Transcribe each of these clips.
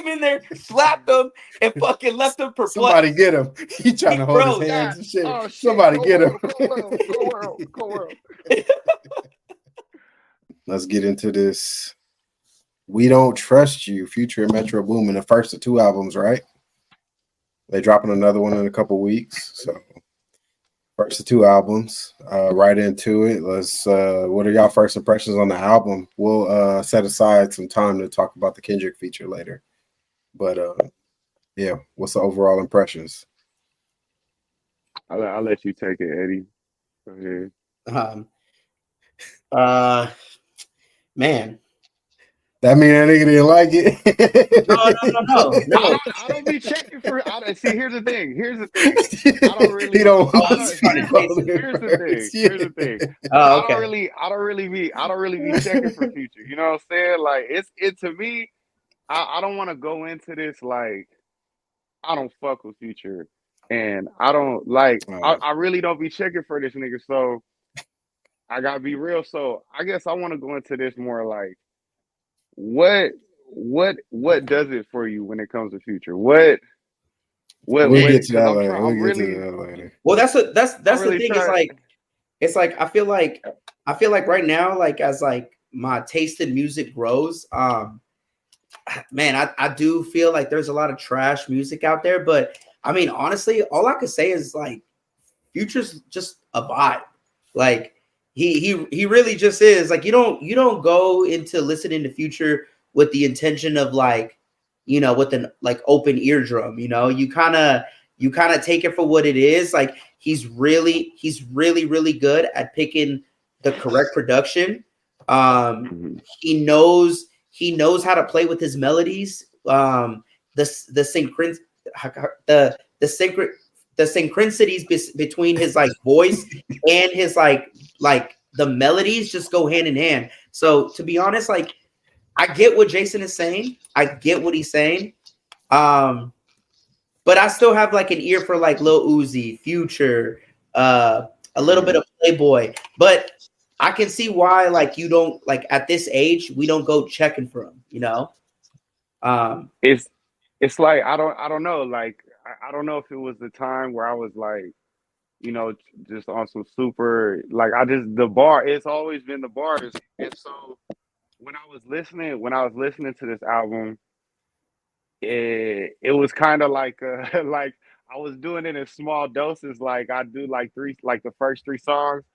in there, slapped him, and fucking left him perplexed. Somebody get him. He trying to hold his hands and shit. Oh shit! Somebody get him. Go world. Let's get into this. We Don't Trust You, Future and Metro Boomin, the first of 2 albums, right? They dropping another one in a couple weeks. So first of 2 albums. Right into it. Let's what are y'all first impressions on the album? We'll set aside some time to talk about the Kendrick feature later. But yeah, what's the overall impressions? I'll let you take it, Eddie. Go ahead. Man. That mean that nigga didn't like it? No. I don't be checking for. See, here's the thing. I don't really. He don't. Here's the thing. Okay. I don't really be checking for Future. You know what I'm saying? Like it to me. I don't want to go into this like I don't fuck with Future, and I don't like. I really don't be checking for this nigga. So I gotta be real. So I guess I want to go into this more like. What does it for you when it comes to Future? We'll get to that later. Well, that's the thing. It's like I feel like right now, like as like my taste in music grows, man, I do feel like there's a lot of trash music out there. But I mean, honestly, all I could say is like Future's just a vibe. Like he really just is. Like you don't go into listening to Future with the intention of like, you know, with an like open eardrum, you know, you kind of take it for what it is. Like he's really good at picking the correct production. He knows how to play with his melodies. The synchronicities between his like voice and his like the melodies just go hand in hand. So to be honest, like I get what Jason is saying. I get what he's saying. But I still have like an ear for like Lil Uzi, Future, a little bit of Playboy. But I can see why like you don't like at this age we don't go checking for him, you know? It's like I don't know, like I don't know if it was the time where I was like, you know, just on some super like the bar, it's always been the bars. And so when I was listening to this album, it was kind of like like I was doing it in small doses. Like I do like the first 3 songs,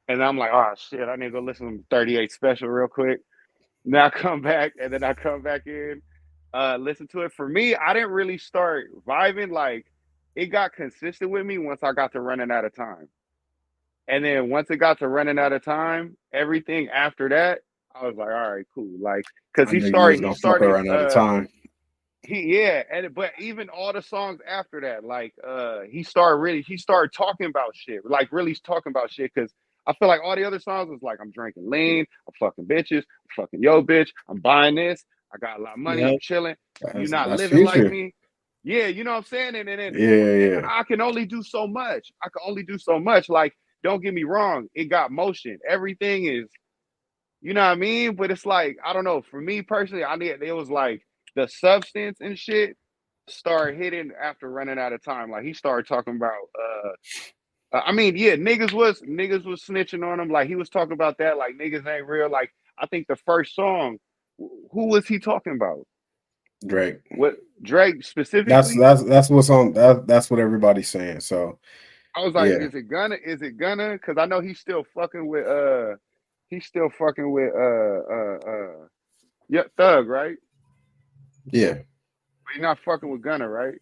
and I'm like, oh shit, I need to go listen to 38 Special real quick. Now I come back, and then I come back in, listen to it. For me, I didn't really start vibing. Like it got consistent with me once I got to Running Out of Time. And then once it got to Running Out of Time, everything after that, I was like, all right, cool. Like, cause he started Running Out of Time. But even all the songs after that, like, he started talking about shit, like really talking about shit. Cause I feel like all the other songs was like, I'm drinking lean, I'm fucking bitches, I'm fucking yo bitch, I'm buying this, I got a lot of money, I'm chilling. You're not living Future. like me. Yeah, you know what I'm saying? And then yeah. I can only do so much. Like, don't get me wrong, it got motion. Everything is, you know what I mean? But it's like, I don't know. For me personally, it was like the substance and shit started hitting after Running Out of Time. Like he started talking about I mean, yeah, niggas was snitching on him. Like he was talking about that, like niggas ain't real. Like I think the first song, who was he talking about? Drake. What Drake specifically? That's what's on. That's what everybody's saying. So I was like, is it gonna? Because I know he's still fucking with yeah, Thug, right? Yeah. But he's not fucking with Gunna, right?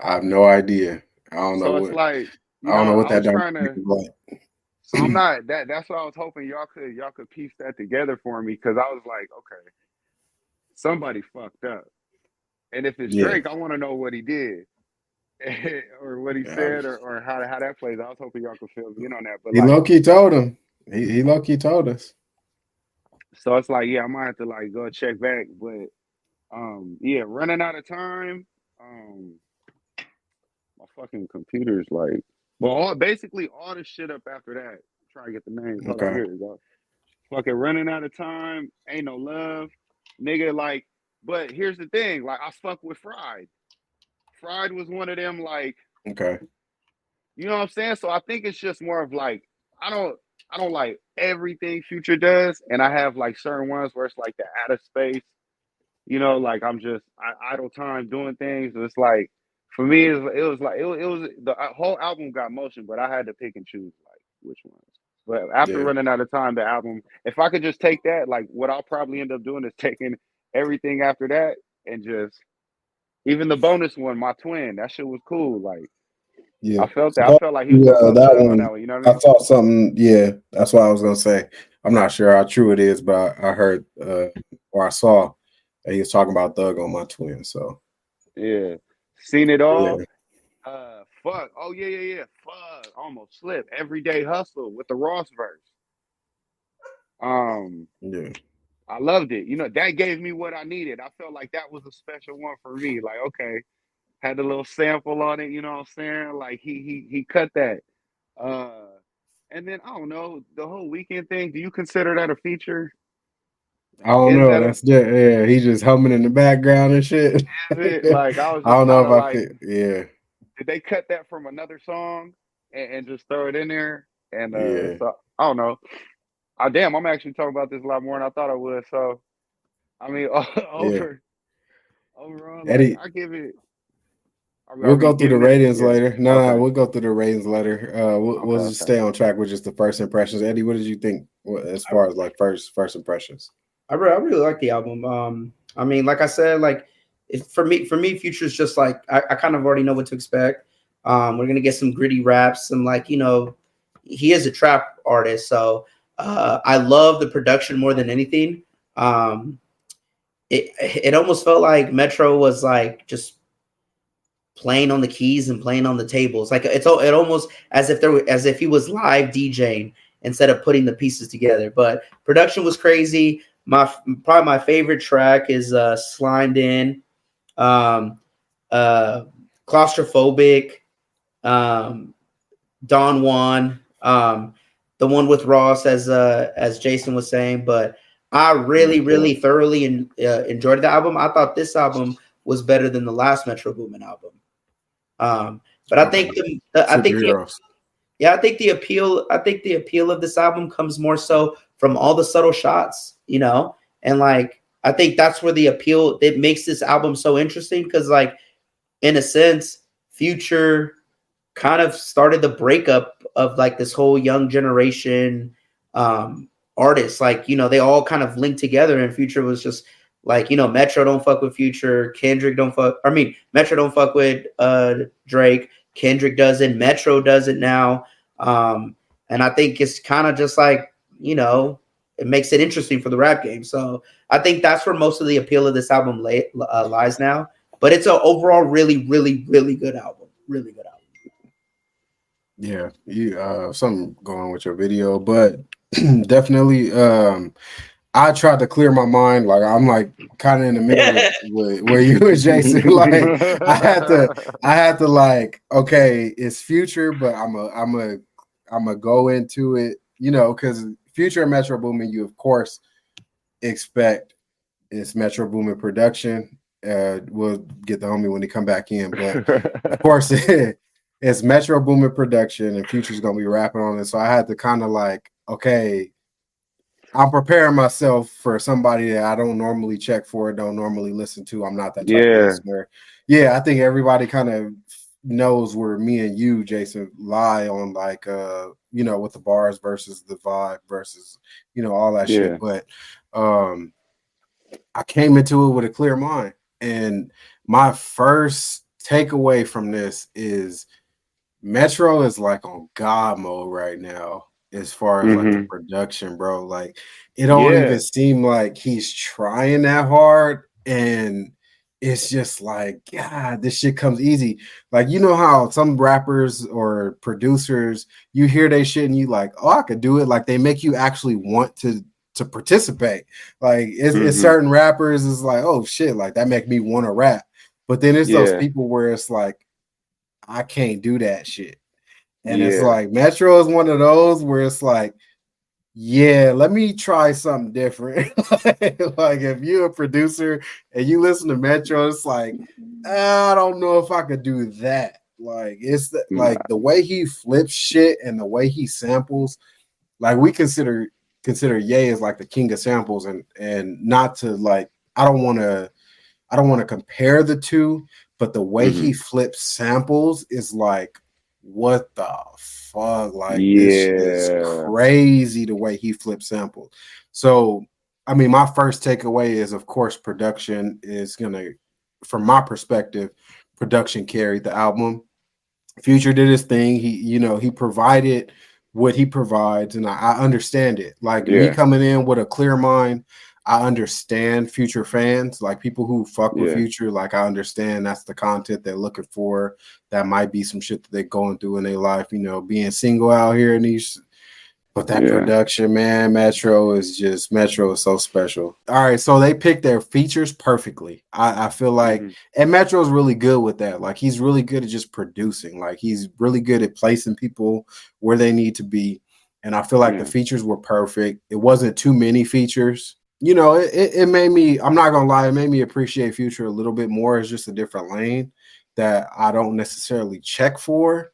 I have no idea. I don't know. So it's like, I don't know what that dynamic is like. So I'm not that. That's what I was hoping y'all could piece that together for me, because I was like, okay, somebody fucked up, and if it's Drake, I want to know what he did. Or what he said, or how that plays. I was hoping y'all could fill me in on that. But he like, low-key told him. He low-key told us. So it's like, yeah, I might have to like go check back. But yeah, Running Out of Time. My fucking computer's like, well, basically all the shit up after that. Try to get the names. Okay. Here we go. Fucking Running Out of Time. Ain't No Love. Nigga, like But here's the thing, like I fuck with Fried. Fried was one of them, like, Okay. you know what I'm saying? So I think it's just more of like I don't like everything Future does, and I have like certain ones where it's like the out of space, like I'm just idle time doing things. It's like for me, it was the whole album got motion, but I had to pick and choose like which ones. But after Yeah. running out of time, the album, if I could just take that, like what I'll probably end up doing is taking everything after that and just even the bonus one, my twin, that shit was cool. Like Yeah. I felt So that. I felt like he was doing something that special on one, that one. You know what I I mean? saw something. Yeah, that's what I was gonna say. I'm not sure how true it is, but I heard or I saw that he was talking about Thug on my twin. So Yeah. Seen it all. yeah, Fuck. Oh yeah. Fuck. Almost slipped. Everyday hustle with the Ross verse. Um, yeah, I loved it. That gave me what I needed. I felt like that was a special one for me. Like, okay, had a little sample on it, you know what I'm saying? Like he cut that. Uh and then I don't know, the whole weekend thing, do you consider that a feature? I don't Is know. that a That's just yeah. He just humming in the background and shit. is it? I Like I was just don't know kind if of I like, could. Yeah, did they cut that from another song and just throw it in there? And yeah, so I don't know. Damn, I'm actually talking about this a lot more than I thought I would. So I mean, yeah. overall, like Eddie, I give it. Are we'll we go through the giving it? ratings Yeah. later. No, Okay. we'll go through the ratings later. We'll just Okay. stay on track with just the first impressions. Eddie, what did you think as I, far as like first impressions? I really like the album. I mean, like I said, like for me, Future's just like I kind of already know what to expect. We're gonna get some gritty raps, some like he is a trap artist, so I love the production more than anything. Um, it almost felt like Metro was like just playing on the keys and playing on the tables. Like it almost as if he was live DJing instead of putting the pieces together. But production was crazy. Probably my favorite track is Slimed In, um, uh, Claustrophobic, um, Don Juan, the one with Ross as Jason was saying. But I really, really thoroughly enjoyed the album. I thought this album was better than the last Metro Boomin album. But I Okay. think I think Superheroes. I think the appeal of this album comes more so from all the subtle shots, and like I think that's where the appeal it makes this album so interesting because like in a sense, Future kind of started the breakup of like this whole young generation artists. Like, they all kind of linked together and Future was just like, Metro don't fuck with Future, Metro don't fuck with Drake, Kendrick doesn't, Metro doesn't now. And I think it's kind of just like, it makes it interesting for the rap game. So I think that's where most of the appeal of this album lies now. But it's an overall really, really, really good album. Really good album. Yeah, you something going with your video, but definitely I tried to clear my mind. Like I'm like kind of in the middle with where you and Jason. Like I had to like, okay, it's Future, but I'm a go into it, because Future and Metro Boomin, you of course expect it's Metro Boomin production. We'll get the homie when he come back in, but of course it's Metro Boomin production and Future's gonna be rapping on it. So I had to kind of like, okay, I'm preparing myself for somebody that I don't normally check for, don't normally listen to. I'm not that type of listener. Yeah, I think everybody kind of knows where me and you, Jason, lie on like with the bars versus the vibe versus all that shit. But I came into it with a clear mind. And my first takeaway from this is Metro is like on God mode right now as far as like the production, bro. Like it don't even seem like he's trying that hard. And it's just like, God, this shit comes easy. Like, you know how some rappers or producers, you hear they shit and you like, oh, I could do it. Like they make you actually want to participate. Like it's certain rappers is like, oh shit, like that make me want to rap. But then it's those people where it's like, I can't do that shit. And it's like Metro is one of those where it's like, yeah, let me try something different. Like if you're a producer and you listen to Metro, it's like I don't know if I could do that. Like Nah. like the way he flips shit and the way he samples. Like we consider Ye as like the king of samples, and not to like I don't want to compare the two, but the way Mm-hmm. he flips samples is like, what the fuck? Like, this shit is Yeah. crazy the way he flips samples. So, I mean, my first takeaway is, of course, production is gonna, from my perspective, production carried the album. Future did his thing. He provided what he provides, and I understand it. Like me Yeah. coming in with a clear mind, I understand Future fans, like people who fuck with Yeah. Future. Like I understand that's the content they're looking for. That might be some shit that they're going through in their life. Being single out here in these. But that Yeah. production, man, Metro is so special. All right, so they picked their features perfectly. I feel like, Mm-hmm. and Metro's really good with that. Like he's really good at just producing. Like he's really good at placing people where they need to be. And I feel like the Yeah. features were perfect. It wasn't too many features. It made me, I'm not gonna lie, it made me appreciate Future a little bit more. It's just a different lane that I don't necessarily check for.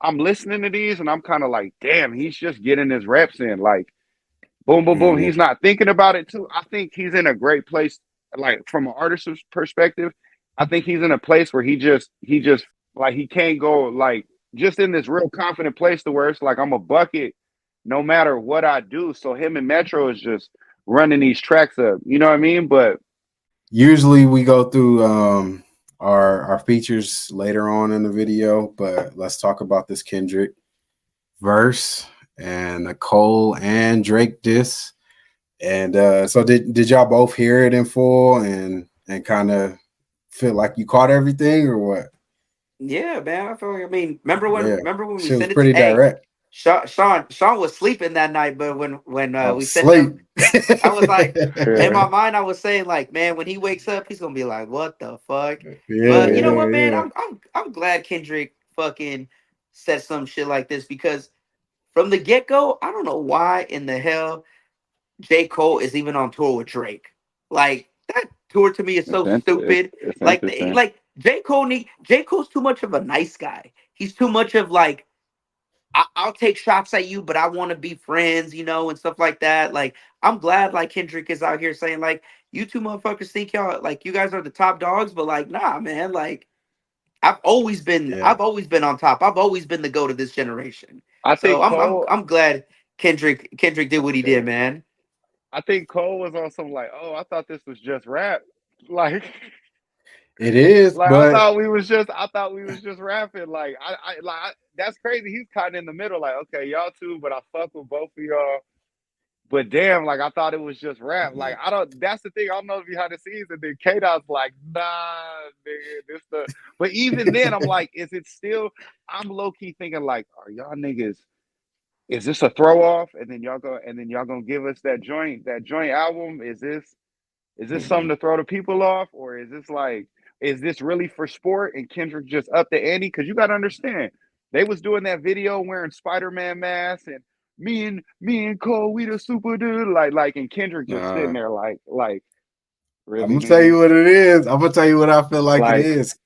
I'm listening to these and I'm kind of like, damn, he's just getting his reps in. Like, boom, boom, boom. Mhm. He's not thinking about it too. I think he's in a great place. Like from an artist's perspective, I think he's in a place where he just like he can't go like just in this real confident place to where it's like I'm a bucket no matter what I do. So him and Metro is just running these tracks up. You know what I mean? But Usually we go through our features later on in the video, but let's talk about this Kendrick verse and the Cole and Drake diss. And so did y'all both hear it in full and kind of feel like you caught everything or what? Yeah, man. I feel like, I mean, remember when we She was sent it to, pretty hey, direct. Sean was sleeping that night, but when I we was sent asleep. them, I was like, in yeah, my mind, I was saying like, man, when he wakes up, he's gonna be like, what the fuck? Yeah, But you know yeah, what, man? yeah. I'm glad Kendrick fucking said some shit like this because from the get go, I don't know why in the hell J. Cole is even on tour with Drake. Like that tour to me is so stupid. it's Like interesting. like J. Cole's too much of a nice guy. He's too much of like I'll take shots at you, but I want to be friends, and stuff like that. Like I'm glad like Kendrick is out here saying like you two motherfuckers think y'all like you guys are the top dogs, but like nah, man. Like Yeah. I've always been on top. I've always been the goat of this generation. I So think Cole. I'm glad Kendrick did what he did, Yeah, man. I think Cole was on some like, oh, I thought this was just rap. Like, It is, like I but thought we was just, I thought we was just rapping. Like, that's crazy. He's kind of in the middle. Like, okay, y'all two, but I fuck with both of y'all. But damn, like I thought it was just rap. Like I don't. That's the thing. I don't know behind the scenes. And then K Dot's like, nah, nigga, this the. But even then, I'm like, is it still? I'm low key thinking like, are y'all niggas? Is this a throw off? And then y'all gonna give us that joint album? Is this something Mhm. to throw the people off, or is this like, is this really for sport? And Kendrick just up the ante? Because you got to understand, they was doing that video wearing Spider-Man masks, and me and Cole, we the super dude, and Kendrick just sitting Nah. there like, I'm really, gonna tell nigga, you what it is. I'm gonna tell you what I feel like it like, is.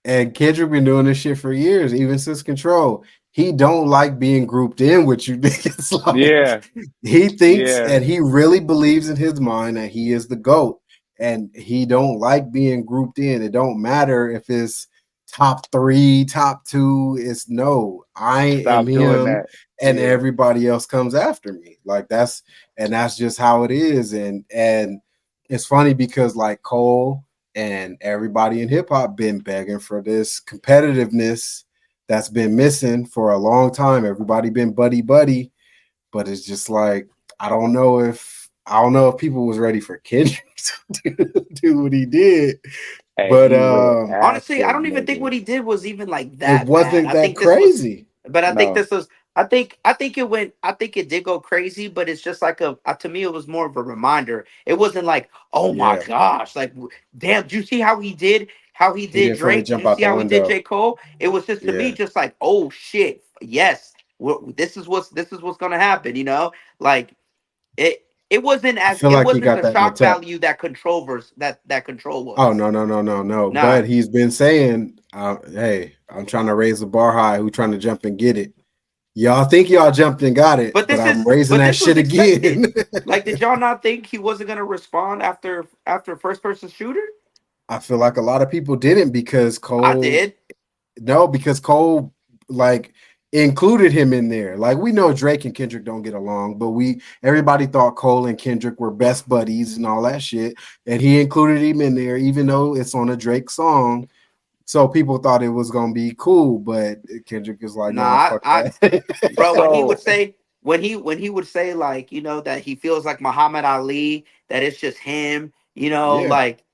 And Kendrick been doing this shit for years, even since Control. He don't like being grouped in with you niggas. Like yeah, he thinks yeah, and he really believes in his mind that he is the GOAT. And he don't like being grouped in. It don't matter if it's top three, top two. It's no, I am stop doing him that, and yeah, everybody else comes after me. Like that's just how it is. And it's funny because like Cole and everybody in hip hop been begging for this competitiveness that's been missing for a long time. Everybody been buddy buddy, but it's just like I don't know if people was ready for Kendrick to do what he did, hey, but he went Honestly, I acid, don't even think what nigga, he did was even like it that bad. wasn't I that think this was, crazy. but I think no, this was, I think it went, I think it did go crazy, but it's just like to me, it was more of a reminder. It wasn't like, oh my Yeah, gosh, like, damn, do you see how he he did didn't fully Drake? Did jump you out see the how he did window. J. Cole? It was just to me, Yeah, just like, oh shit, yes, this is what's going to happen, Like, it wasn't I as feel it like he wasn't got the that in the shock tuck. value that that control Oh was. no. Nah, But he's been saying, "Hey, I'm trying to raise the bar high. Who trying to jump and get it? Y'all think y'all jumped and got it, but I'm raising but that this was shit again." expected. Like, did y'all not think he wasn't gonna respond after first person shooter? I feel like a lot of people didn't because I Cole. did. No, because Cole like included him in there. Like we know Drake and Kendrick don't get along, but everybody thought Cole and Kendrick were best buddies and all that shit, and he included him in there, even though it's on a Drake song. So people thought it was gonna be cool, but Kendrick is like, nah, Nah, fuck that. bro, So when he would say, like, that he feels like Muhammad Ali, that it's just him, Yeah, like,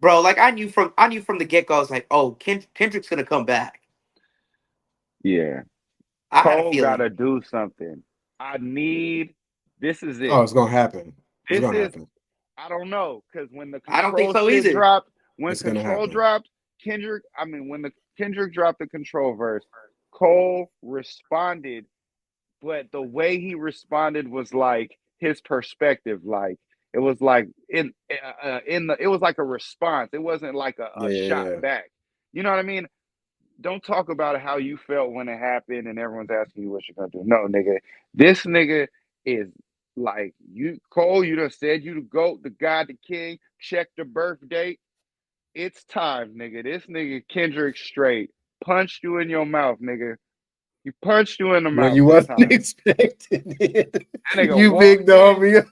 bro, like, I knew from the get go. I was like, oh, Kendrick's gonna come back. yeah, I had a Cole feeling. gotta do something. I need. This is oh, it. it's gonna happen. It's This gonna is. happen. I don't know because when the I don't think control so shit either. dropped, when It's gonna control happen. dropped, Kendrick. I mean, when the Kendrick dropped the control verse, Cole responded, but the way he responded was like his perspective. Like it was like in the. It was like a response. It wasn't like Yeah, a shot yeah, back. You know what I mean? Don't talk about how you felt when it happened and everyone's asking you what you're gonna do. No, nigga. This nigga is like you Cole, you done said you the GOAT, the God, the king, check the birth date. It's time, nigga. This nigga Kendrick straight punched you in your mouth, nigga. He punched you in the when mouth you this wasn't time. expecting it. That nigga You big walked dog in. me up.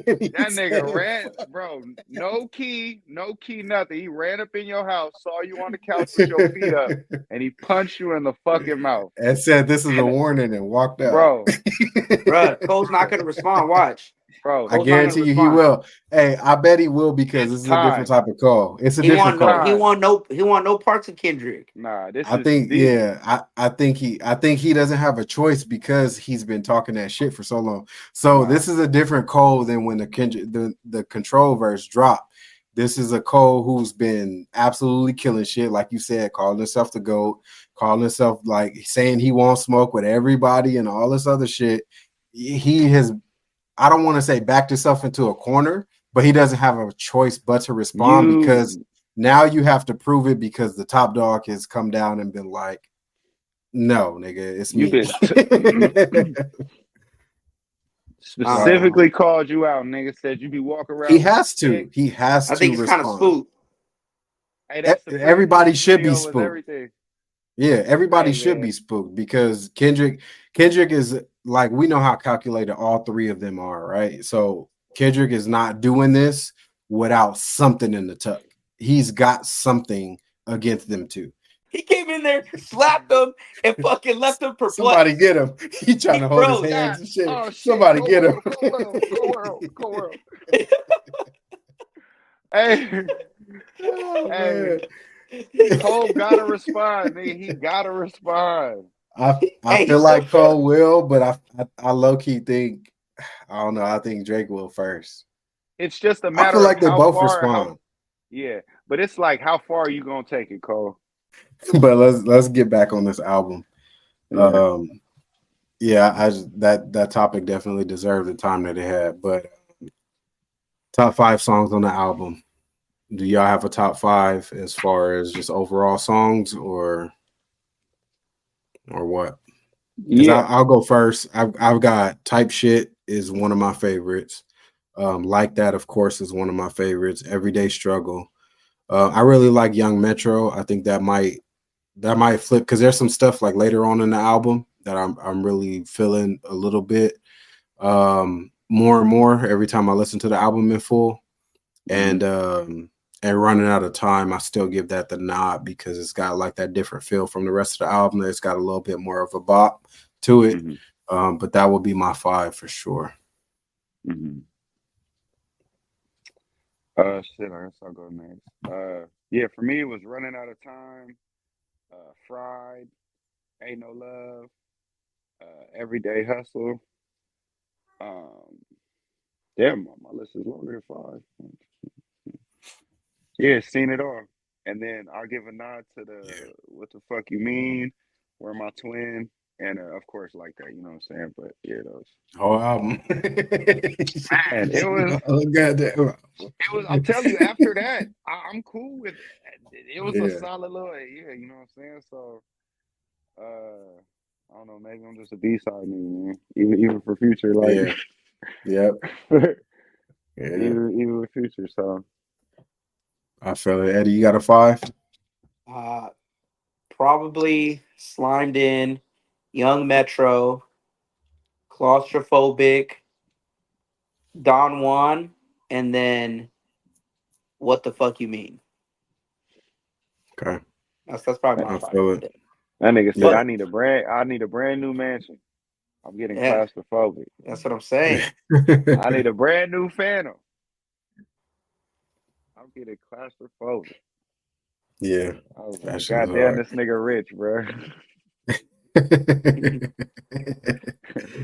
And he That nigga said, ran, bro. No key, nothing. He ran up in your house, saw you on the couch with your feet up, and he punched you in the fucking mouth. and said this is a And warning and walked out. bro, Bruh, Cole's not gonna respond. Watch. bro, I Cole's not gonna guarantee you he respond. will. Hey, I bet he will because it's this is a different time. type of call. It's a He different want no call. he Time. want no he want no parts of Kendrick. Nah, this I is think, the yeah, I think he doesn't have a choice because he's been talking that shit for so long. So nah. this is a different Cole than when the control verse dropped. This is a Cole who's been absolutely killing shit, like you said, calling himself the GOAT, calling himself like saying he won't smoke with everybody and all this other shit. He has, I don't want to say backed himself into a corner, but he doesn't have a choice but to respond because You now you have to prove it because the top dog has come down and been like, no, nigga, it's you me. been I don't know. specifically called you out, nigga. Said you be walking he around with a has stick. to. He has I think to he's kind of respond. spooked. Hey, that Supreme Everybody music should be video was spooked. everything. Yeah, everybody Hey should man, be spooked because Kendrick is like, we know how calculated all three of them are, right? So Kendrick is not doing this without something in the tuck. He's got something against them too. He came in there, slapped him, and fucking left him Somebody perplexed. get him. He trying to hold his Bro, hands God, and shit. oh shit, Somebody cold get him. world, cold world, cold world, cold world. Hey, Oh hey, man. Cole gotta respond, nigga. He gotta respond. I hey, he feel still like should. Cole will, but I low key think, I don't know. I think Drake will first. It's just a I feel matter of like they how both far, how respond. yeah. But it's like how far are you gonna take it, Cole? But let's get back on this album. Yeah. Um, yeah, that topic definitely deserved the time that it had. But top 5 songs on the album. Do y'all have a top 5 as far as just overall songs or what? Because Yeah. I'll go first. I've got Type Shit is one of my favorites. Like That, of course, is one of my favorites. Everyday Struggle. I really like Young Metro. I think that might flip because there's some stuff like later on in the album that I'm really feeling a little bit more and more every time I listen to the album in full. Mm-hmm. And Running Out of Time, I still give that the nod because it's got like that different feel from the rest of the album. It's got a little bit more of a bop to it. Mm-hmm. But that would be my 5 for sure. Mm-hmm. Shit, I guess I'll go next. Yeah, for me it was running out of time, fried, ain't no love, everyday hustle. Um, damn, my list is longer than 5. Yeah, seen it all. And then I'll give a nod to the Yeah. what the fuck you mean? Where my twin? and of course like that, you know what I'm saying? But yeah, those Whole album. man, it was Oh goddamn. it was. I'm telling you, after that, I'm cool with. It was a Yeah, solid little yeah, you know what I'm saying? So I don't know, maybe I'm just a B side nigga, man. Even for future, like yeah, yep, yeah. even with future. So I feel it. Eddie, you got a 5? Uh, Probably Slimed In, Young Metro, Claustrophobic, Don Juan, and then What the Fuck You Mean. Okay, That's probably that, my I five. feel it. that nigga said, Yeah. But I need a brand new mansion. I'm getting yeah, claustrophobic. that's what I'm saying. I need a brand new Phantom. I'm getting claustrophobic. Yeah, I was that like, shit is God damn, hard. this nigga rich, bro. he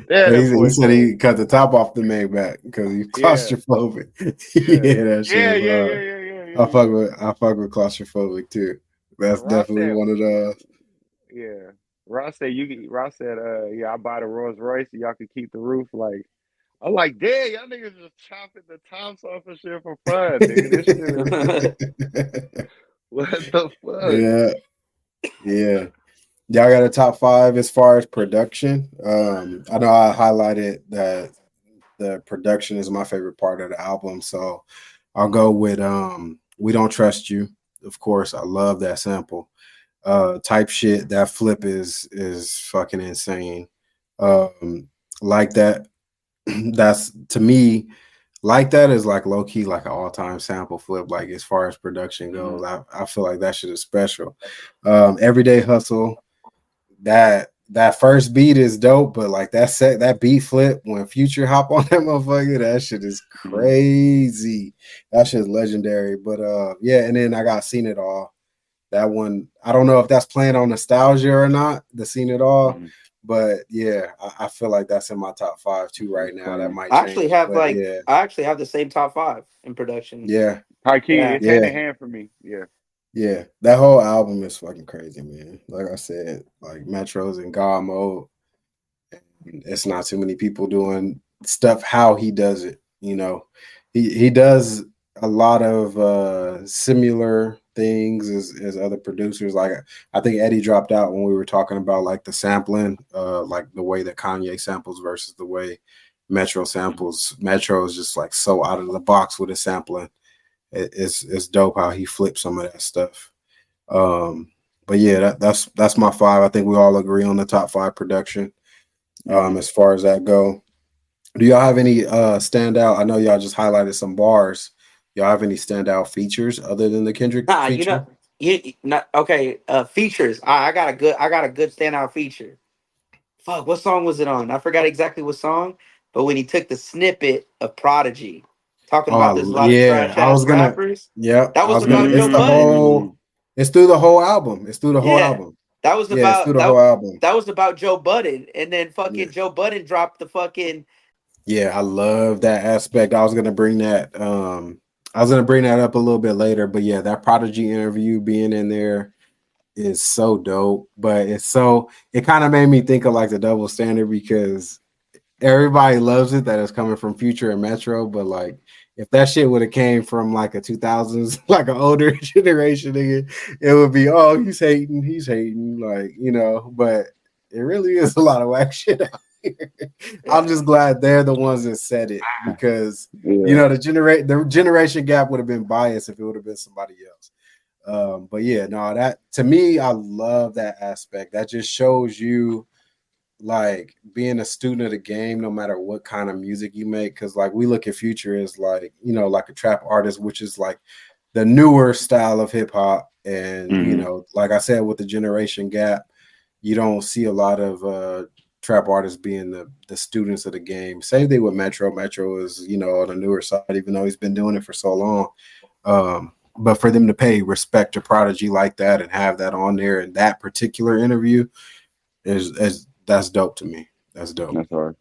Damn, that he boy said said, he cut the top off the Maybach because he's yeah, claustrophobic. yeah, Yeah, that shit yeah, is yeah, hard. yeah, yeah, yeah, yeah, yeah. I fuck with claustrophobic too. That's Ross definitely said, one of those. yeah. Ross said, yeah, I buy the Rolls Royce, so y'all can keep the roof. Like, I'm like, damn, y'all niggas just chopping the tops off and shit for fun, nigga. This shit is what the fuck? Yeah, yeah. Y'all got a top 5 as far as production. I know I highlighted that the production is my favorite part of the album, so I'll go with "We Don't Trust You." Of course, I love that sample. Type shit. That flip is fucking insane. Like that. That's to me. Like that is like low key like an all time sample flip. Like as far as production goes, Mhm. I feel like that shit is special. Everyday hustle. That first beat is dope, but like that beat flip when Future hop on that motherfucker, that shit is Mhm. crazy. That shit is legendary. But yeah, and then I got Seen It All. That one, I don't know if that's playing on nostalgia or not, the Seen It All. Mhm. But yeah, I feel like that's in my top 5 too right now. That Okay. might change. But yeah, I actually have the same top five in production. yeah, High key, Yeah. it's hand yeah. in hand for me. Yeah. Yeah, that whole album is fucking crazy, man. Like I said, like Metro's in God mode. It's not too many people doing stuff how he does it. You know, he does a lot of similar things as other producers. Like I think Eddie dropped out when we were talking about like the sampling, like the way that Kanye samples versus the way Metro samples. Metro is just like so out of the box with his sampling. It's dope how he flips some of that stuff. Um, but yeah, that's my 5. I think we all agree on the top 5 production. Mhm. As far as that go, do y'all have any standout? I know y'all just highlighted some bars. Y'all have any standout features other than the Kendrick Nah, feature? you not okay. Features. I got a good standout feature. Fuck, what song was it on? I forgot exactly what song, but when he took the snippet of Prodigy, talking about there's a Oh lot of yeah, trash ass rappers. yeah, That I was was gonna. about It's Joe the Budden. Mm. whole. It's through the whole album. It's through the whole Yeah, album. that was Yeah, it's through about the whole album. that was about Joe Budden, and then Yeah, fucking Joe Budden dropped the fucking yeah, I love that aspect. I was gonna bring that. I was gonna bring that up a little bit later, but yeah, that Prodigy interview being in there is so dope. But it kind of made me think of like the double standard because everybody loves it that it's coming from Future and Metro, but like if that shit would have came from like a 2000s, like an older generation, nigga, it would be he's hating, like But it really is a lot of whack shit out here. I'm yeah. just glad they're the ones that said it because Yeah. the generation gap would have been biased if it would have been somebody else. But yeah, no, that to me, I love that aspect. That just shows you like being a student of the game, no matter what kind of music you make. Cause like we look at Future as like, like a trap artist, which is like the newer style of hip hop. And, Mhm. like I said, with the generation gap, you don't see a lot of trap artists being the students of the game. Same thing with Metro. Metro is, on the newer side, even though he's been doing it for so long. But for them to pay respect to Prodigy like that and have that on there in that particular interview is that's dope to me. That's dope. That's hard.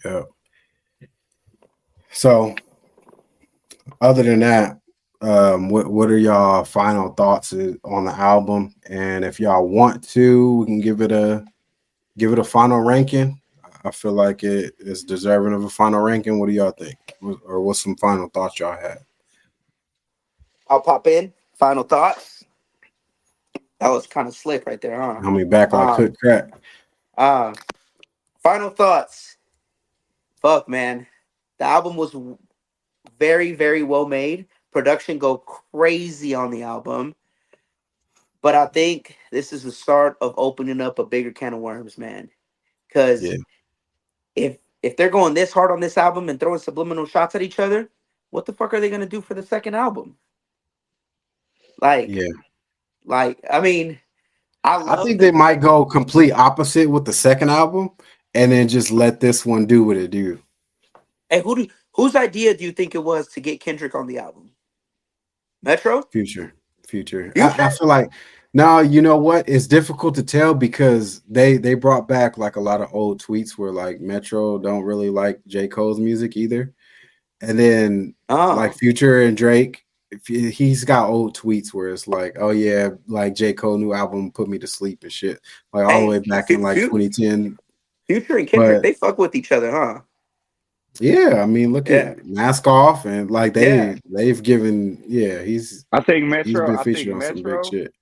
Yeah. So other than that, what are y'all final thoughts on the album? And if y'all want to, we can give it give it a final ranking. I feel like it is deserving of a final ranking. What do y'all think? Or what's some final thoughts y'all had? I'll pop in. Final thoughts. That was kind of slick right there, huh? How many back like Um, cook crack? uh, Final thoughts. Fuck, man. The album was very, very well made. Production go crazy on the album. But I think this is the start of opening up a bigger can of worms, man. Because Yeah, if they're going this hard on this album and throwing subliminal shots at each other, what the fuck are they gonna do for the second album? Like, yeah. I mean, I I love think they the. might go complete opposite with the second album, and then just let this one do what it do. Hey, whose idea do you think it was to get Kendrick on the album? Metro? Future, future. I Future? feel like now you know what? It's difficult to tell because they brought back like a lot of old tweets where like Metro don't really like J. Cole's music either. And then like Oh, Future and Drake, he's got old tweets where it's like, oh yeah, like J. Cole new album put me to sleep and shit. Like all the hey, way back in like 2010. Future and Kendrick, But they fuck with each other, huh? yeah, I mean look Yeah, at Mask Off and like yeah. they've given I think he's Metro. been I featured think on some big Metro. shit.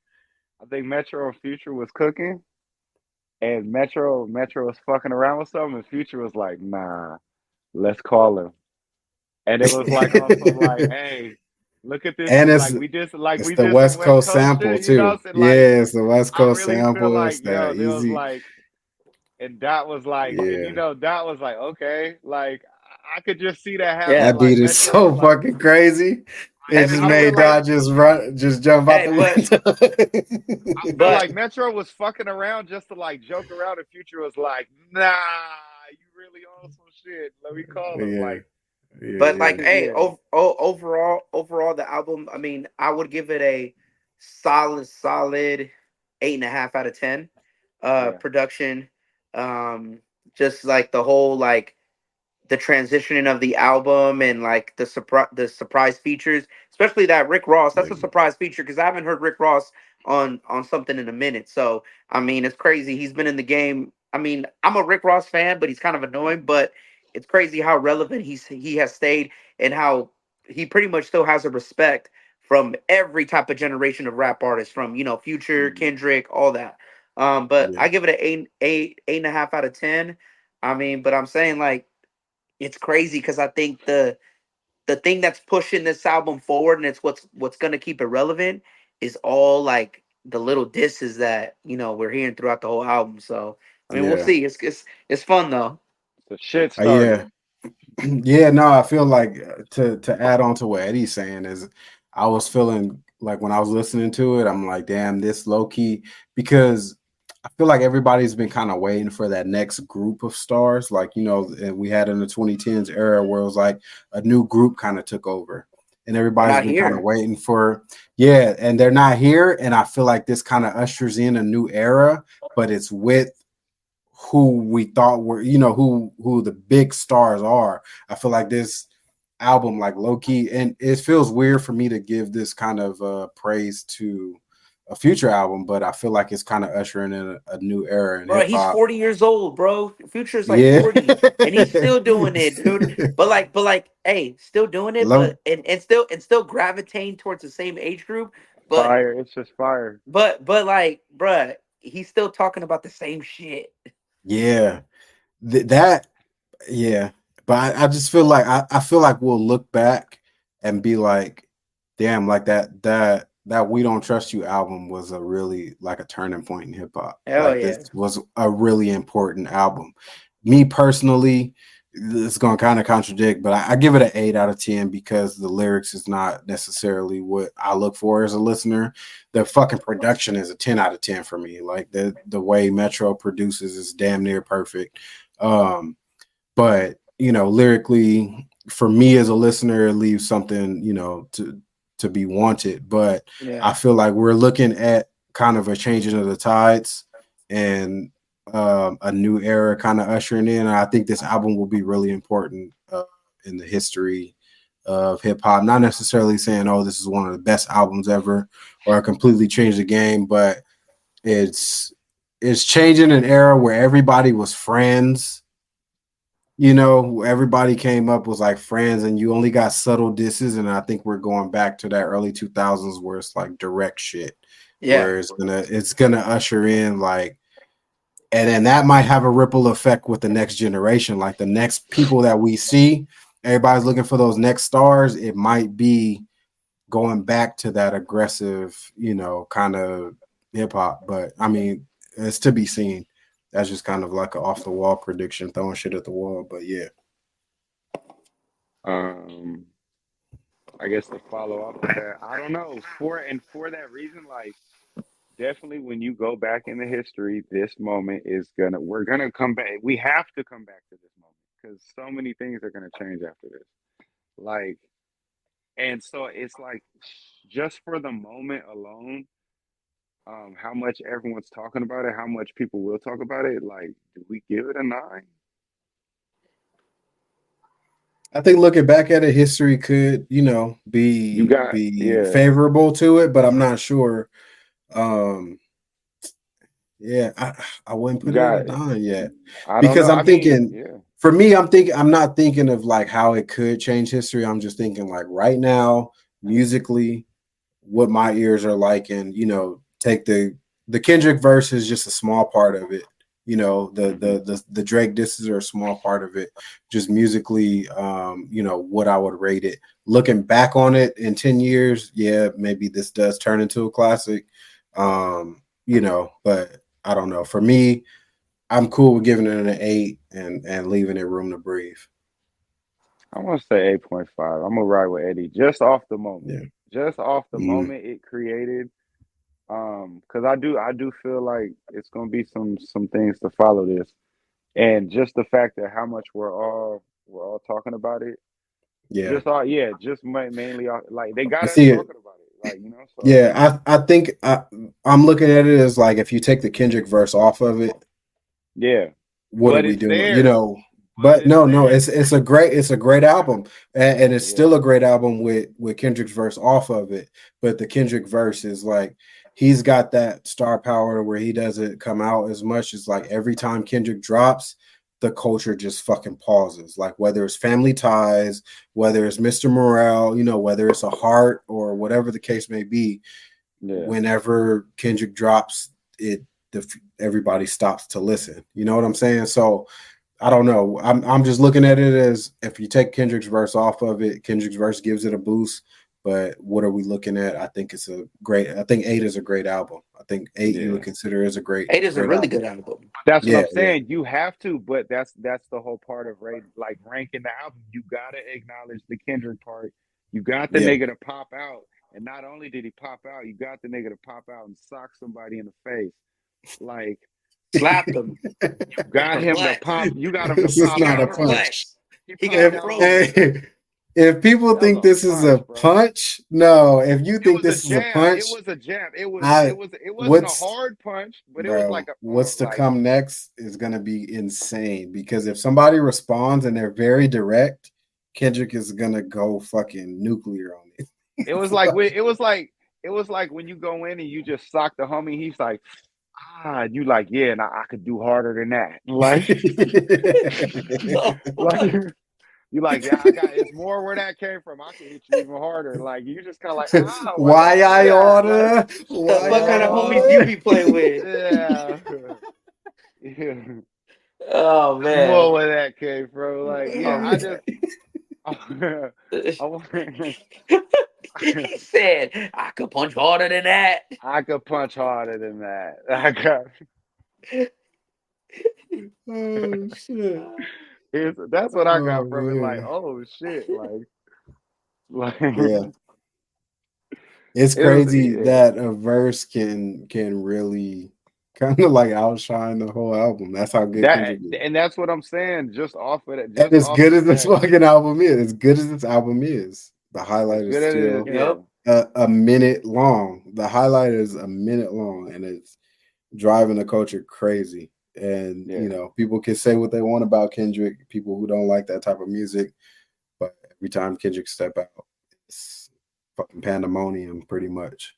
I think Metro and Future was cooking, and Metro was fucking around with something, and Future was like, "Nah, let's call him." And it was like on some like, "Hey, look at this! And We it's the did some West West Coast Coast sample shit." You know what too. I'm saying? Like, Yeah, it's the West I Coast really feel sample. It's like, that yo, there was easy. like, and that was like, and Yeah. that was like, okay, like I could just see that happening. Yeah. That Like beat is Metro, so like fucking crazy. It Hey, just but you I know feel made what like though? Dodge just jump out Hey, the but I window. feel but like Metro was fucking around just to like joke around. And Future was like, "Nah, you really on some shit. Let me call him." yeah, Like, but I yeah, like, think, hey, yeah, overall, the album. I mean, I would give it a solid 8.5 out of 10. yeah, Production, um, just like the whole like the transitioning of the album and like the surprise features, especially that Rick Ross. That's a yeah, surprise feature because I haven't heard Rick Ross on something in a minute. So I mean, it's crazy. He's been in the game. I mean, I'm a Rick Ross fan, but he's kind of annoying. But it's crazy how relevant he has stayed and how he pretty much still has a respect from every type of generation of rap artists, from Future, mm, Kendrick, all that. But yeah, I give it an eight and a half out of 10. I mean, but I'm saying like it's crazy because I think the thing that's pushing this album forward and it's what's gonna keep it relevant is all like the little disses that we're hearing throughout the whole album. So I mean, we'll yeah. see. It's fun though. the shit Yeah, starter. yeah. No, I feel like to add on to what Eddie's saying is, I was feeling like when I was listening to it, I'm like, damn, this low key because I feel like everybody's been kind of waiting for that next group of stars. Like, we had in the 2010s era where it was like a new group kind of took over. And They're everybody's not been kind of here. waiting for, yeah, and they're not here. And I feel like this kind of ushers in a new era, but it's with who we thought were, who the big stars are. I feel like this album, like low key, and it feels weird for me to give this kind of praise to a future album, but I feel like it's kind of ushering in a new era in Bro, hip he's hop. 40 years old, bro. Future's like Yeah. 40 and he's still doing it, dude. But like, hey, still doing it, Love. but and still gravitating towards the same age group. But Fire. It's just fire. but like, bruh, he's still talking about the same shit. Yeah. That. Yeah. But I just feel like I feel like we'll look back and be like, damn, like that We Don't Trust You album was a really like a turning point in hip hop. Hell Like yeah. this was a really important album. Me personally, it's gonna kind of contradict, but I give it an 8 out of 10 because the lyrics is not necessarily what I look for as a listener. The fucking production is a 10 out of 10 for me. Like the way Metro produces is damn near perfect. But lyrically, for me as a listener, it leaves something to be wanted. But I Yeah. feel like we're looking at kind of a changing of the tides and a new era kind of ushering in. And I think this album will be really important in the history of hip hop. Not necessarily saying, oh, this is one of the best albums ever or completely changed the game, but it's it's changing an era where everybody was friends. You know, everybody came up was like friends, and you only got subtle disses. And I think we're going back to that early 2000s where it's like direct shit, Yeah. where it's gonna usher in like, and then that might have a ripple effect with the next generation, like the next people that we see. Everybody's looking for those next stars. It might be going back to that aggressive, you know, kind of hip hop. But I mean, it's to be seen. That's just kind of like an off the wall prediction, throwing shit at the wall. But yeah, Um, I guess to follow up with that, I don't know. For that reason, like definitely when you go back into history, this moment is we're gonna come back. We have to come back to this moment because so many things are gonna change after this. Like, and so it's like just for the moment alone, how much everyone's talking about it, how much people will talk about it. Like, do we give it a 9? I think looking back at it, history could, you know, You got, be yeah, favorable to it, but I'm not sure. Um, yeah, I wouldn't you put it at got. a 9 yet I don't because know. I I'm mean, thinking. yeah, For me, I'm not thinking of like how it could change history. I'm just thinking like right now, musically, what my ears are like, and you know, take the Kendrick verse is just a small part of it. You know, hmm the Drake disses are a small part of it. Just musically, you know, what I would rate it. Looking back on it in 10 years, yeah, maybe this does turn into a classic. You know, but I don't know. For me, I'm cool with giving it an 8 and leaving it room to breathe. I'm gonna say 8.5. I'm gonna ride with Eddie just off the moment, Yeah. just off the Mhm. moment it created. Because I do feel like it's gonna be some things to follow this, and just the fact that how much we're all talking about it. Yeah. Just all, yeah, just mainly like they I got us see it. talking about it, like so Yeah, I think I'm looking at it as like if you take the Kendrick verse off of it, yeah, what are but we it's doing? You there, know, but but it's no, there, it's a great album, and it's yeah, still a great album with Kendrick's verse off of it. But the Kendrick verse is like he's got that star power where he doesn't come out as much. It's like every time Kendrick drops, the culture just fucking pauses. Like whether it's Family Ties, whether it's Mr. Morale, you know, whether it's a Heart or whatever the case may be, yeah, whenever Kendrick drops it, everybody stops to listen. You know what I'm saying? So I don't know. I'm just looking at it as if you take Kendrick's verse off of it, Kendrick's verse gives it a boost. But what are we looking at? I think it's a great. I think 8 is a great album. I think 8 you would yeah. consider is a It is a great really album. good album. That's what Yeah, I'm yeah, saying. You have to, but that's the whole part of like ranking the album. You gotta acknowledge the Kendrick part. You got the yeah. nigga to pop out, and not only did he pop out, you got the nigga to pop out and sock somebody in the face. Like Slapped him you got for him to flex. pop. You got him to This is pop He got not him a out for on him. punch. flex. He He got popped him out on him. froze. If people That was think a this is a punch, bro. punch, no. If you It think was a this is a jab. It punch, was a jab. It was. I It was. It wasn't a what's hard punch, but it was like bro, a what's to like. come next is gonna be insane because if somebody responds and they're very direct, Kendrick is gonna go fucking nuclear on it. It was It's like like, it was like when you go in and you just sock the homie. He's like, and you like, yeah, and I could do harder than that. Like, Oh, like what? you like, yeah, I got. It's more where that came from. I can hit you even harder. Like you just kind of like, why did I why do I that? Like, order? The Why fuck I kind of homies you order? be playing with? yeah, yeah. Oh That's more man. where that came from. Like, yeah, Oh, I man. just, I want. He said, I could punch harder than that. I could punch harder than that. I got. Oh shit. That's what I Oh got from it. Like, man. oh shit, like Yeah. It's it was. crazy Yeah, that a verse can really kind of like outshine the whole album. That's how good that Kendrick is. and that's what I'm saying. Just off of that, And just as off good the as this fact, fucking album is, as good as this album is, the as highlight is good as it is, still yeah, Yep. a minute long. The highlight is a minute long, and it's driving the culture crazy. And you yeah, know, people can say what they want about Kendrick. People who don't like that type of music, but every time Kendrick step out, it's fucking pandemonium, pretty much.